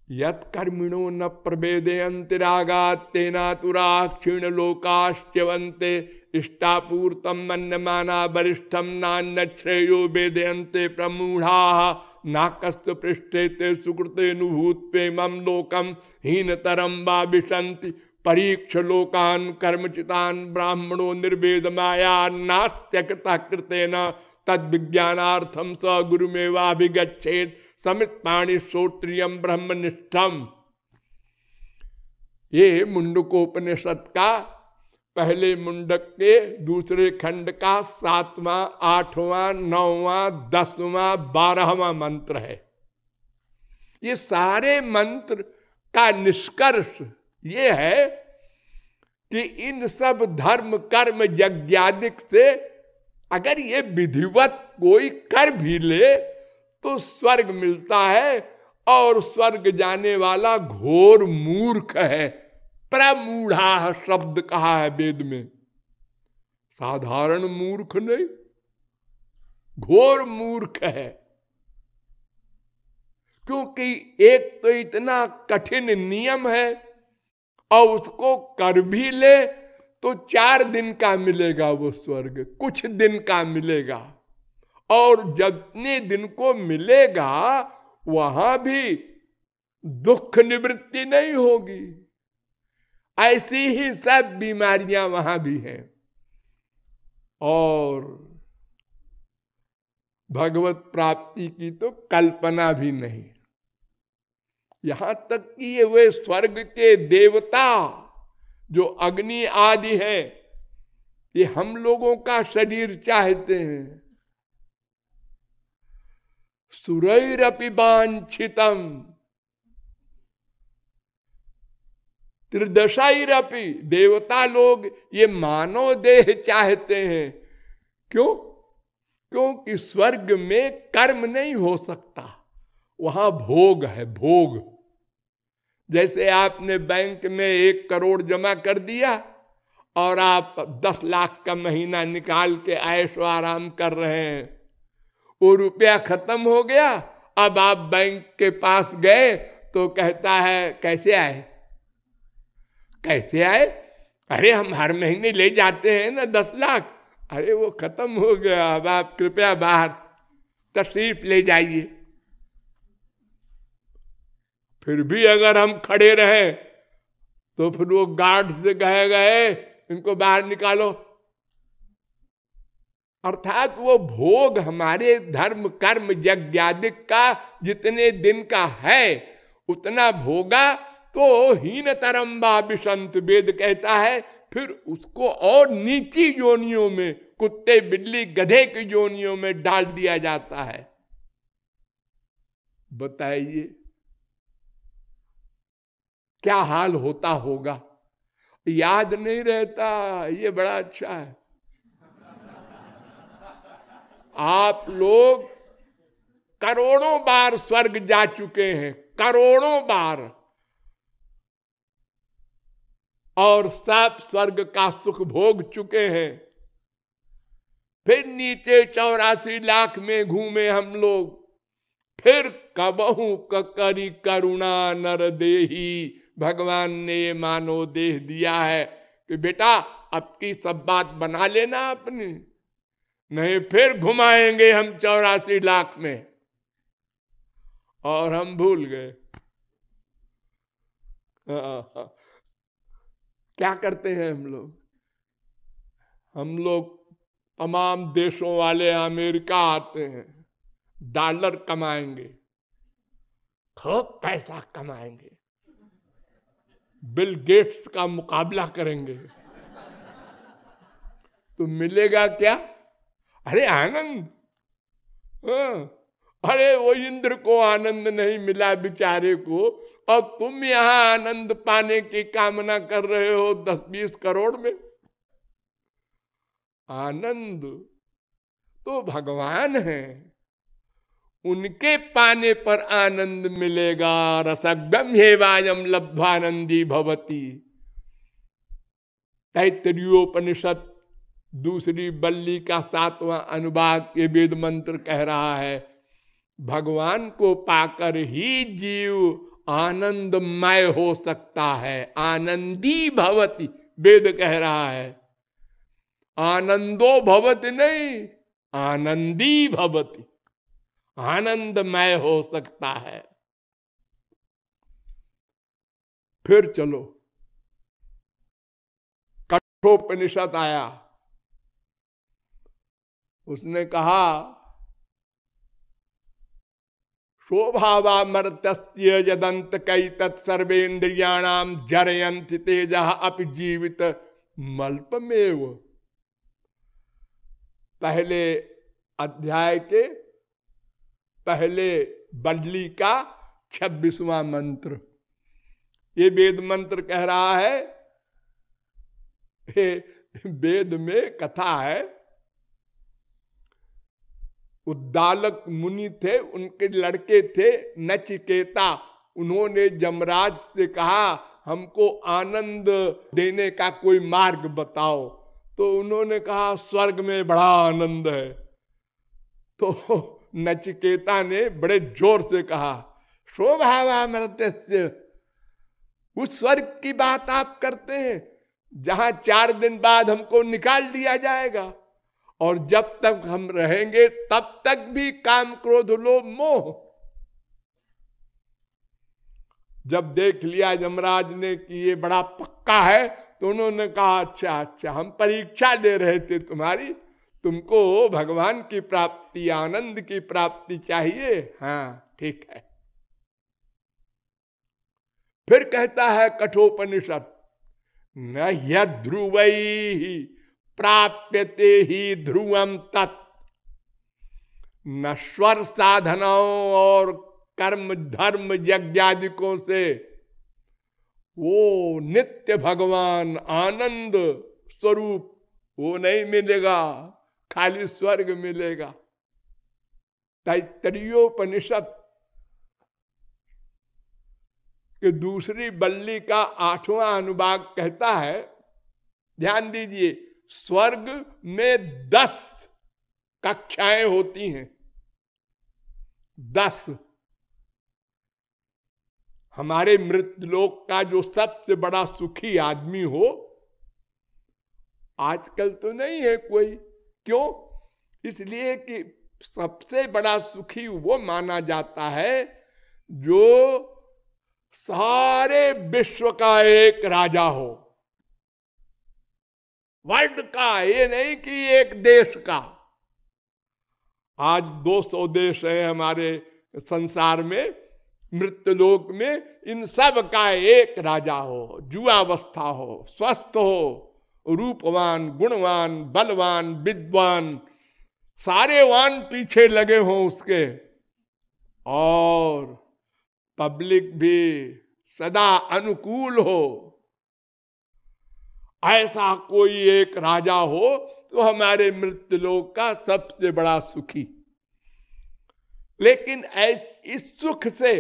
यत् कर्मिणो न प्रवेदयन्ति रागात् तेनातुरा क्षीण लोकाश्च्यवन्ते इष्टापूर्तम मन्यमाना वरिष्ठम नान्य श्रेयो वेदयन्ते प्रमूढ़ा नाकस्त पृष्ठे ते सुकृतेनुभूत्वे मम लोकम हीनतरम वा विशन्ति परीक्ष लोकान कर्मचितान ब्राह्मणो निर्वेद माया नास्त्यकृता कृतेन तद विज्ञानार्थम स गुरुमेवाभिगच्छेत् समित पाणी श्रोत्रियम ब्रह्मनिष्ठम। ये मुंडकोपनिषद का पहले मुंडक के दूसरे खंड का 7वां, 8वां, 9वां, 10वां, 12वां मंत्र है। ये सारे मंत्र का निष्कर्ष ये है कि इन सब धर्म कर्म यज्ञादिक से अगर ये विधिवत कोई कर भी ले तो स्वर्ग मिलता है, और स्वर्ग जाने वाला घोर मूर्ख है। प्रमूढ़ा शब्द कहा है वेद में, साधारण मूर्ख नहीं, घोर मूर्ख है। क्योंकि एक तो इतना कठिन नियम है, और उसको कर भी ले तो 4 दिन का मिलेगा वो स्वर्ग, कुछ दिन का मिलेगा, और जितने दिन को मिलेगा वहां भी दुख निवृत्ति नहीं होगी। ऐसी ही सब बीमारियां वहां भी हैं, और भगवत प्राप्ति की तो कल्पना भी नहीं। यहां तक कि वे स्वर्ग के देवता जो अग्नि आदि हैं, ये हम लोगों का शरीर चाहते हैं। सुरैरपि वांछितम त्रिदशैरपि, देवता लोग ये मानव देह चाहते हैं। क्यों? क्योंकि स्वर्ग में कर्म नहीं हो सकता, वहां भोग है, भोग। जैसे आपने बैंक में 1 करोड़ जमा कर दिया और आप 10 लाख का महीना निकाल के ऐशो आराम कर रहे हैं, वो रुपया खत्म हो गया। अब आप बैंक के पास गए तो कहता है कैसे आए, कैसे आए? अरे हम हर महीने ले जाते हैं ना 10 लाख। अरे वो खत्म हो गया, अब आप कृपया बाहर तशरीफ ले जाइए। फिर भी अगर हम खड़े रहे तो फिर वो गार्ड से कहेगा इनको बाहर निकालो। अर्थात वो भोग हमारे धर्म कर्म यज्ञादिक का जितने दिन का है उतना भोगा तो हीनतरम वा विशन्ति, वेद कहता है। फिर उसको और नीची योनियों में, कुत्ते बिल्ली गधे की योनियों में डाल दिया जाता है। बताइए क्या हाल होता होगा? याद नहीं रहता, ये बड़ा अच्छा है। आप लोग करोड़ों बार स्वर्ग जा चुके हैं, करोड़ों बार, और सब स्वर्ग का सुख भोग चुके हैं। फिर नीचे 84 लाख में घूमे हम लोग। फिर कबहू करी करुणा नर देही, भगवान ने मानव देह दिया है कि बेटा अब की सब बात बना लेना अपनी, नहीं फिर घुमाएंगे हम 84 लाख में। और हम भूल गए। क्या करते हैं हम लोग तमाम देशों वाले अमेरिका आते हैं, डॉलर कमाएंगे, खूब पैसा कमाएंगे, बिल गेट्स का मुकाबला करेंगे, तो मिलेगा क्या? अरे आनंद। अरे वो इंद्र को आनंद नहीं मिला बेचारे को, और तुम यहां आनंद पाने की कामना कर रहे हो 10-20 करोड़ में। आनंद तो भगवान है, उनके पाने पर आनंद मिलेगा। रसगम हेवायम लब्धानंदी भवती। तैत्तरीयोपनिषद दूसरी बल्ली का 7वां अनुभाग ये वेद मंत्र कह रहा है, भगवान को पाकर ही जीव आनंदमय हो सकता है। आनंदी भवति वेद कह रहा है, आनंदो भवति नहीं, आनंदी भवति, आनंदमय हो सकता है। फिर चलो कठोपनिषद आया, उसने कहा शोभावामर्त्य यदंत कई तत्सर्वेन्द्रियाणाम जरयंति तेजा अपि जीवित मल्पमेव। पहले अध्याय के पहले बल्ली का 26वां मंत्र, ये वेद मंत्र कह रहा है। वेद में कथा है, उद्दालक मुनि थे, उनके लड़के थे नचिकेता। उन्होंने यमराज से कहा हमको आनंद देने का कोई मार्ग बताओ। तो उन्होंने कहा स्वर्ग में बड़ा आनंद है। तो नचिकेता ने बड़े जोर से कहा शोभावामर्त्य, उस स्वर्ग की बात आप करते हैं जहां 4 दिन बाद हमको निकाल दिया जाएगा, और जब तक हम रहेंगे तब तक भी काम क्रोध लोभ मोह। जब देख लिया यमराज ने कि ये बड़ा पक्का है, तो उन्होंने कहा अच्छा अच्छा, हम परीक्षा ले रहे थे तुम्हारी, तुमको भगवान की प्राप्ति, आनंद की प्राप्ति चाहिए, हाँ ठीक है। फिर कहता है कठोपनिषद, न ध्रुवैहि प्राप्यते ही ध्रुवम तत्, नश्वर साधनों और कर्म धर्म यज्ञादिकों से वो नित्य भगवान आनंद स्वरूप वो नहीं मिलेगा, खाली स्वर्ग मिलेगा। तैत्तरीयोपनिषद के दूसरी बल्ली का 8वां अनुभाग कहता है, ध्यान दीजिए, स्वर्ग में 10 कक्षाएं होती हैं, 10। हमारे मृतलोक का जो सबसे बड़ा सुखी आदमी हो, आजकल तो नहीं है कोई, क्यों? इसलिए कि सबसे बड़ा सुखी वो माना जाता है जो सारे विश्व का एक राजा हो, वर्ल्ड का, ये नहीं कि एक देश का। आज 200 देश हैं हमारे संसार में, मृत्युलोक में, इन सब का एक राजा हो, जुआवस्था हो, स्वस्थ हो, रूपवान, गुणवान, बलवान, विद्वान, सारे वान पीछे लगे हों उसके, और पब्लिक भी सदा अनुकूल हो, ऐसा कोई एक राजा हो तो हमारे मृत्युलोक का सबसे बड़ा सुखी। लेकिन इस सुख से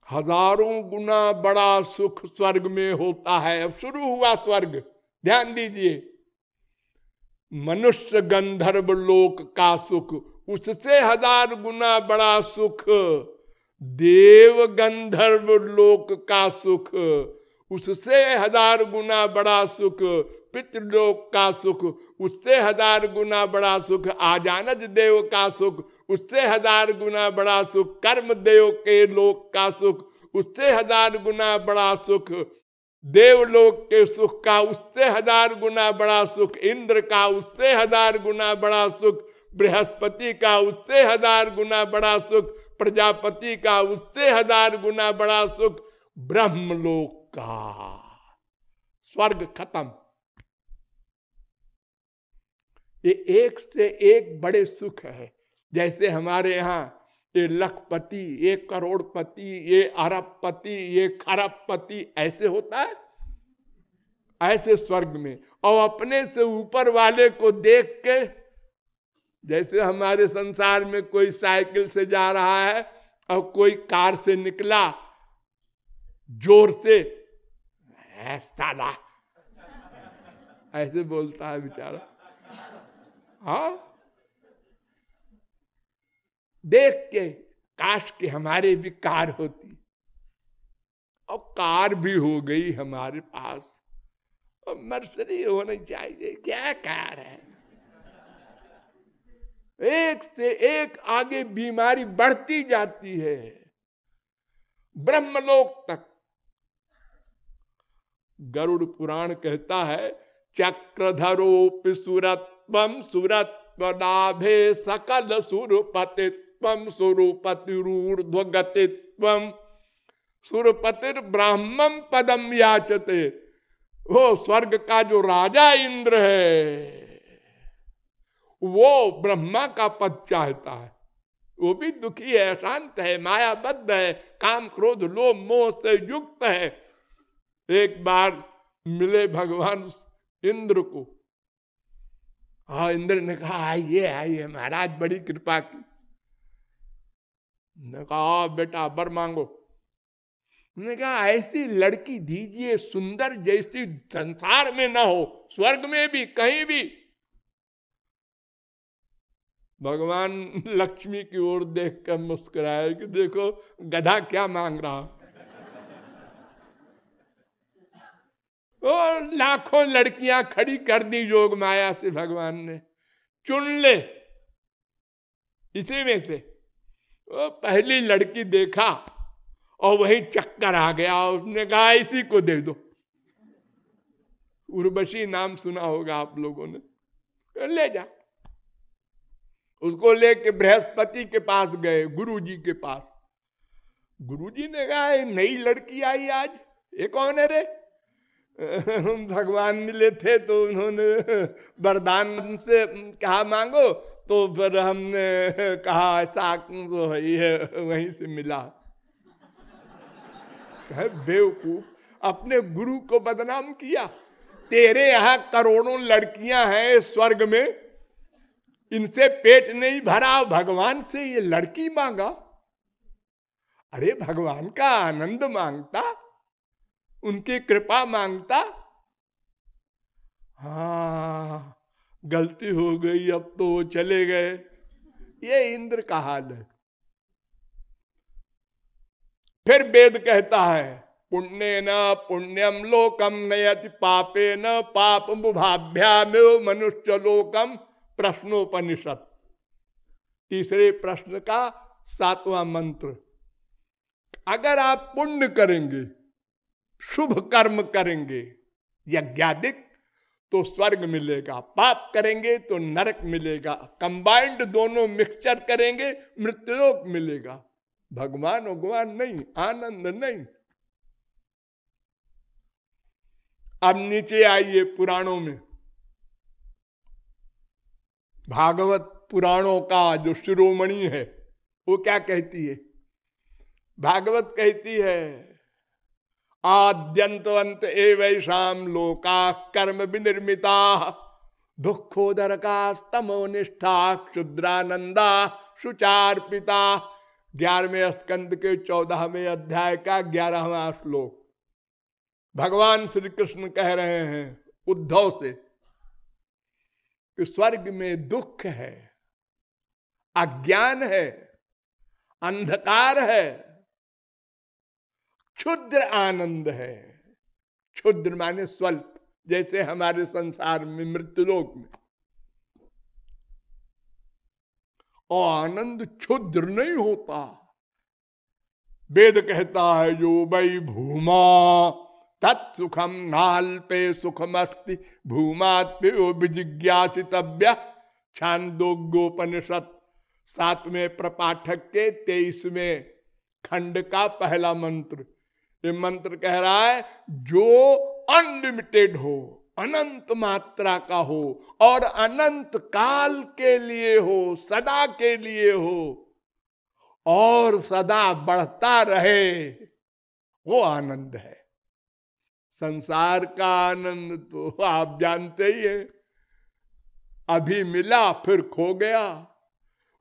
हजारों गुना बड़ा सुख स्वर्ग में होता है। अब शुरू हुआ स्वर्ग, ध्यान दीजिए, मनुष्य गंधर्व लोक का सुख, उससे 1000 गुना बड़ा सुख देव गंधर्व लोक का सुख, उससे 1000 गुना बड़ा सुख पितृलोक का सुख, उससे 1000 गुना बड़ा सुख आजानज देव का सुख, उससे 1000 गुना बड़ा सुख कर्म देव के लोक का सुख, उससे 1000 गुना बड़ा सुख देवलोक के सुख का, उससे 1000 गुना बड़ा सुख इंद्र का, उससे 1000 गुना बड़ा सुख बृहस्पति का, उससे 1000 गुना बड़ा सुख प्रजापति का, उससे 1000 गुना बड़ा सुख ब्रह्मलोक का। स्वर्ग खत्म। ये एक से एक बड़े सुख है। जैसे हमारे यहाँ ये लखपति, ये करोड़पति, ये अरबपति, ये खरबपति, ऐसे होता है, ऐसे स्वर्ग में। और अपने से ऊपर वाले को देख के, जैसे हमारे संसार में कोई साइकिल से जा रहा है और कोई कार से निकला जोर से, साला, ऐसे बोलता है बेचारा। हाँ, देख के काश के हमारे भी कार होती। और कार भी हो गई हमारे पास, और मर्सिडीज होनी चाहिए, क्या कार है। एक से एक आगे बीमारी बढ़ती जाती है, ब्रह्मलोक तक। गरुड़ पुराण कहता है, चक्रधरोपि सुरत्वम सुरत्वनाभे सकल सुरपतित्वम सुरपतिरूर्ध्वगतित्वम सुरपतिर ब्राह्मम पदम याचते। वो स्वर्ग का जो राजा इंद्र है वो ब्रह्मा का पद चाहता है। वो भी दुखी है, अशांत है, मायाबद्ध है, काम क्रोध लोभ मोह से युक्त है। एक बार मिले भगवान इंद्र को। हाँ, इंद्र ने कहा आइए आइए महाराज, बड़ी कृपा की। ने कहा बेटा वर मांगो। ने कहा ऐसी लड़की दीजिए सुंदर, जैसी संसार में ना हो, स्वर्ग में भी कहीं भी। भगवान लक्ष्मी की ओर देखकर मुस्कुराए कि देखो गधा क्या मांग रहा। और लाखों लड़कियां खड़ी कर दी योग माया से, भगवान ने चुन ले इसी में से। वो पहली लड़की देखा और वही चक्कर आ गया, उसने कहा इसी को दे दो। उर्वशी नाम सुना होगा आप लोगों ने। ले जा। उसको लेके बृहस्पति के पास गए, गुरुजी के पास। गुरुजी ने कहा नई लड़की आई आज, ये कौन है रे? भगवान मिले थे तो उन्होंने वरदान से कहा मांगो, तो फिर हमने कहा ऐसा वही है, वहीं से मिला। बेवकूफ, अपने गुरु को बदनाम किया। तेरे यहां करोड़ों लड़कियां हैं स्वर्ग में, इनसे पेट नहीं भरा, भगवान से ये लड़की मांगा। अरे भगवान का आनंद मांगता, उनकी कृपा मांगता। हाँ, गलती हो गई, अब तो चले गए। ये इंद्र का हाल है। फिर वेद कहता है, पुण्य न पुण्यम लोकम नयति पापे न पाप मुभाभ्यामेव मनुष्य लोकम प्रश्नोपनिषद। तीसरे प्रश्न का 7वां मंत्र। अगर आप पुण्य करेंगे, शुभ कर्म करेंगे यज्ञादिक, तो स्वर्ग मिलेगा, पाप करेंगे तो नरक मिलेगा, कंबाइंड दोनों मिक्सचर करेंगे मृत्युलोक मिलेगा। भगवान भगवान नहीं, आनंद नहीं। अब नीचे आइए पुराणों में। भागवत पुराणों का जो शिरोमणि है वो क्या कहती है? भागवत कहती है, आद्यंतवंत एवैषाम लोका कर्म विनिर्मिता दुखोदरका स्तमोनिष्ठा क्षुद्रानंदा शुचार्पिता। 11वें स्कंद के 14वें अध्याय का 11वां श्लोक। भगवान श्री कृष्ण कह रहे हैं उद्धव से कि स्वर्ग में दुख है, अज्ञान है, अंधकार है, क्षुद्र आनंद है। क्षुद्र माने स्वल्प, जैसे हमारे संसार में मृत्युलोक में। और आनंद क्षुद्र नहीं होता। वेद कहता है जो वै भूमा तत्सुखम नाल्पे सुखमस्ति भूमात्म्यो विजिज्ञासितव्य। छांदोग्योपनिषद 7वें प्रपाठक के 23वें खंड का पहला मंत्र। ये मंत्र कह रहा है जो अनलिमिटेड हो, अनंत मात्रा का हो और अनंत काल के लिए हो, सदा के लिए हो और सदा बढ़ता रहे, वो आनंद है। संसार का आनंद तो आप जानते ही हैं, अभी मिला फिर खो गया।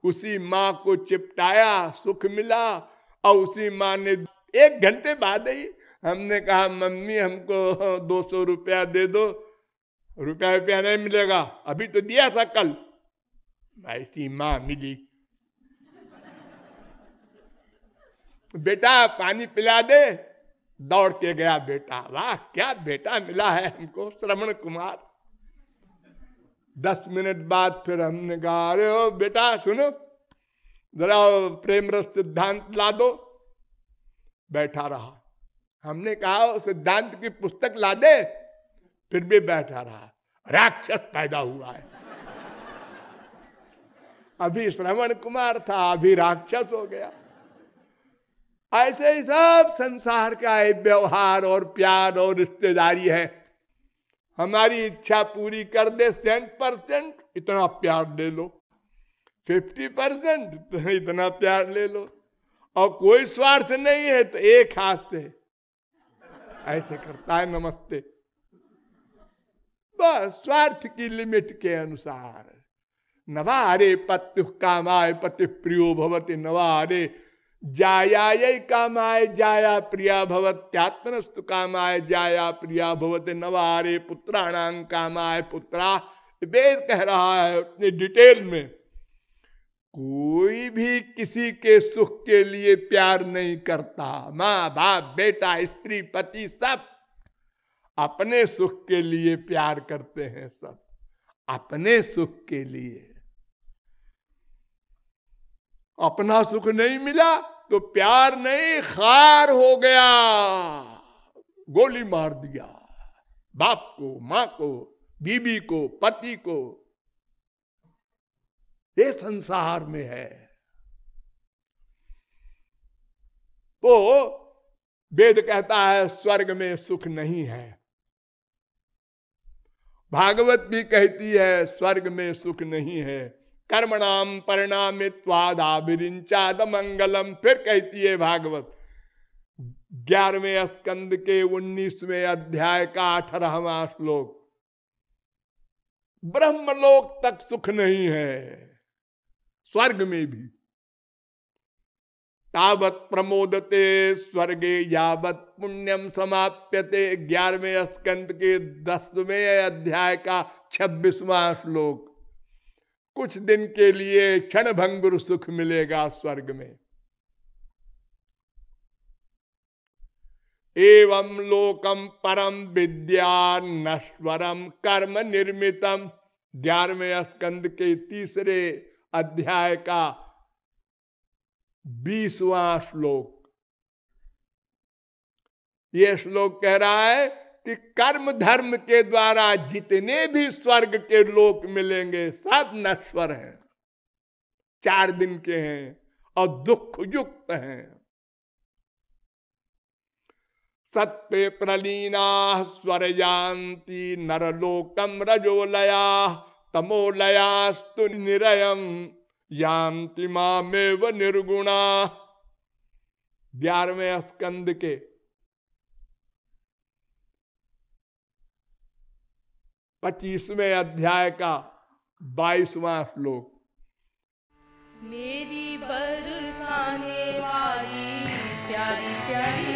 उसी माँ को चिपटाया, सुख मिला, और उसी माँ ने 1 घंटे बाद ही हमने कहा मम्मी हमको 200 रुपया दे दो, रुपया नहीं मिलेगा, अभी तो दिया था कल। ऐसी माँ मिली। बेटा पानी पिला दे, दौड़ के गया बेटा, वाह क्या बेटा मिला है हमको, श्रवण कुमार। 10 मिनट बाद फिर हमने कहा, अरे ओ बेटा सुनो, जरा प्रेम रस सिद्धांत ला दो। बैठा रहा। हमने कहा सिद्धांत की पुस्तक ला दे, फिर भी बैठा रहा। राक्षस पैदा हुआ है। अभी श्रवण कुमार था, अभी राक्षस हो गया। ऐसे ही सब संसार का व्यवहार और प्यार और रिश्तेदारी है। हमारी इच्छा पूरी कर दे 100%, इतना प्यार ले लो, 50% इतना प्यार ले लो, और कोई स्वार्थ नहीं है तो एक हाथ से ऐसे करता है नमस्ते। बस स्वार्थ की लिमिट के अनुसार। नवारे पत्यु कामाय पति प्रियो भवति, नवारे जायायै कामाय जाया प्रिया भवत्यात्मनस्तु कामाय जाया प्रिया भवति, नवारे पुत्राणां कामाय पुत्रा। वेद कह रहा है अपने डिटेल में, कोई भी किसी के सुख के लिए प्यार नहीं करता। माँ बाप बेटा स्त्री पति सब अपने सुख के लिए प्यार करते हैं, सब अपने सुख के लिए। अपना सुख नहीं मिला तो प्यार नहीं, खार हो गया, गोली मार दिया बाप को, मां को, बीबी को, पति को। ये संसार में है। तो वेद कहता है स्वर्ग में सुख नहीं है। भागवत भी कहती है स्वर्ग में सुख नहीं है। कर्मणाम परिणामित्वादाभिरिंचाद मंगलम। फिर कहती है भागवत 11वें स्कंद के 19वें अध्याय का 18वां श्लोक, ब्रह्मलोक तक सुख नहीं है, स्वर्ग में भी। तावत प्रमोदते स्वर्गे यावत पुण्यम समाप्यते। 11वें स्कंद के 10वें अध्याय का 26वां श्लोक। कुछ दिन के लिए क्षण भंगुर सुख मिलेगा स्वर्ग में। एवं लोकम परम विद्या नश्वरम कर्म निर्मितम। 11वें स्कंद के 3 अध्याय का 20वां श्लोक। यह श्लोक कह रहा है कि कर्म धर्म के द्वारा जितने भी स्वर्ग के लोक मिलेंगे सब नश्वर हैं, 4 दिन के हैं और दुख युक्त हैं। सत्वे प्रलीना स्वर्यांति नरलोकम रजोलया तमोलयास्तु निरयम यान्ति मामेव निर्गुणा। 11वें स्कंद के 25वें अध्याय का 22वां श्लोक। मेरी बरसाने वाली प्यारी प्यारी